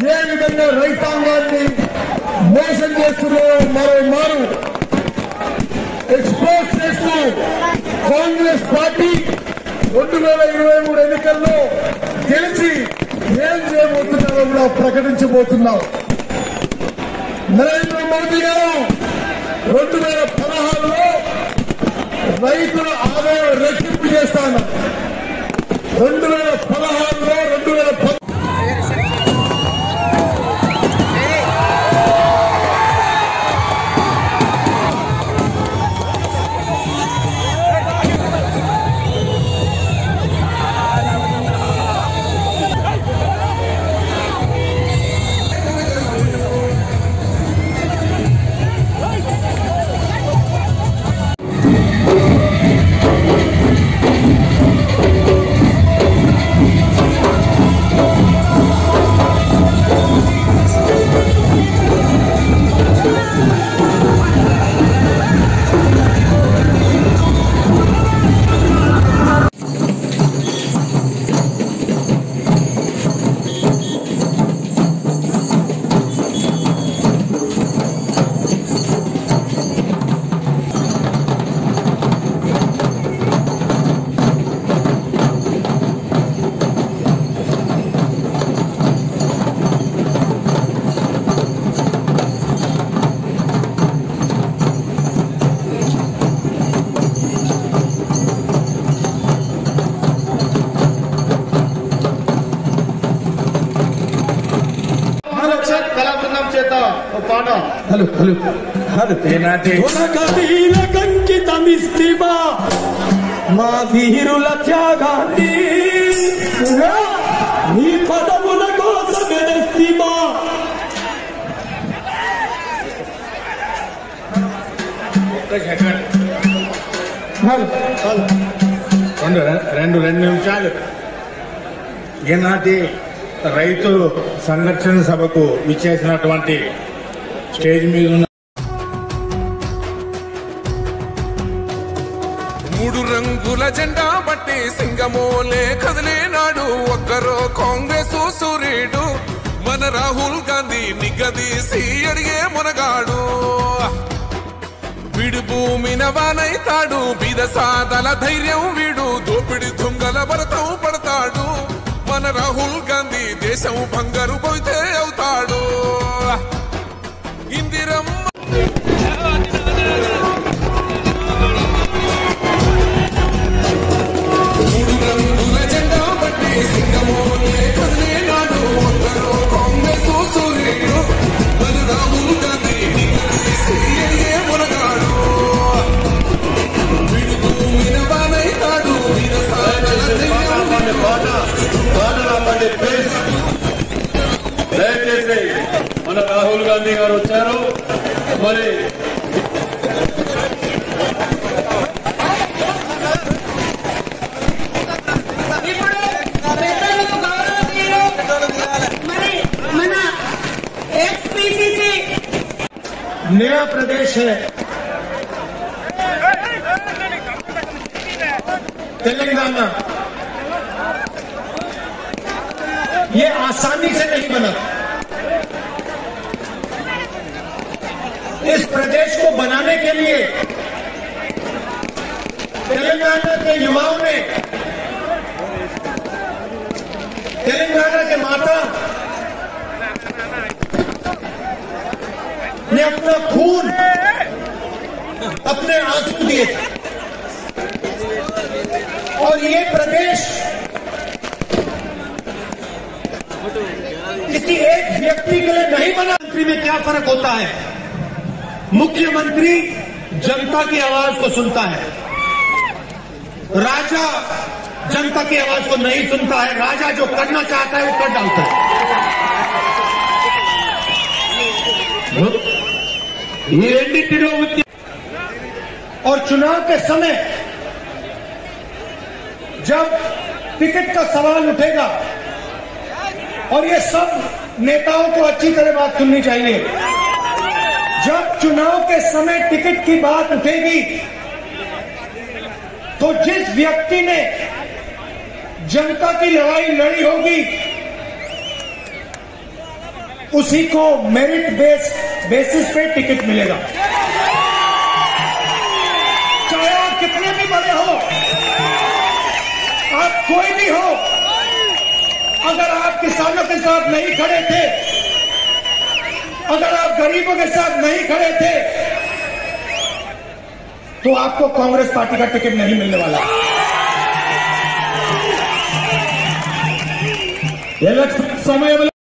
ఏ విధంగా రైతాంగాన్ని మోసం చేస్తున్నారో మరోమారు ఎక్స్పోజ్ చేస్తూ కాంగ్రెస్ పార్టీ 2023 ఎన్నికల్లో గెలిచి ఏం చేయబోతున్నారో కూడా ప్రకటించబోతున్నాం. నరేంద్ర మోదీ గారు 2016లో రైతుల ఆదాయం రెట్టింపు చేస్తాను. 2016లో 2010 కంకితమిస్తిమా మా వీరుల త్యాగాన్ని నీ పదముల కోసమెస్తిమా. రెండు నిమిషాలు. ఈనాటి రైతు సంరక్షణ సభకు విచ్చేసినటువంటి స్టేజ్ మీద ఉన్న 3 రంగుల జెండా బట్టి సింగమోలే కదిలేనాడు ఒక్కరో కాంగ్రెస్ సూర్యుడు మన రాహుల్ గాంధీ నిగదీసి అడిగే మునగాడు. వీడు భూమిన వానైతాడు బీద సాదల ధైర్యం వీడు దోపిడి దొంగల భరతం పడతాడు. మన రాహుల్ గాంధీ దేశం బంగారు పోతే అవుతాడు. ఇందిరమ్మ దయచేసి మన రాహుల్ గాంధీ గారు వచ్చారు. మరి नया प्रदेश है तेलंगाना. ये आसानी से नहीं बना. इस प्रदेश को बनाने के लिए तेलंगाना के युवाओं ने, तेलंगाना के माता ने अपना खून, अपने आंसू दिए थे. और ये प्रदेश किसी एक व्यक्ति के लिए नहीं बना. मंत्री में क्या फर्क होता है? मुख्यमंत्री जनता की आवाज को सुनता है, राजा जनता की आवाज को नहीं सुनता है. राजा जो करना चाहता है वो कर डालता है. ये एनडीटीओ और चुनाव के समय जब टिकट का सवाल उठेगा, और ये सब नेताओं को अच्छी तरह बात सुननी चाहिए, जब चुनाव के समय टिकट की बात उठेगी तो जिस व्यक्ति ने जनता की लड़ाई लड़ी होगी उसी को मेरिट बेसिस पे टिकट मिलेगा। चाहे आप कितने भी बड़े हो, आप कोई भी हो, अगर आप किसानों के साथ नहीं खड़े थे, अगर आप गरीबों के साथ नहीं खड़े थे, तो आपको कांग्रेस पार्टी का टिकट नहीं मिलने वाला। इलेक्शन समय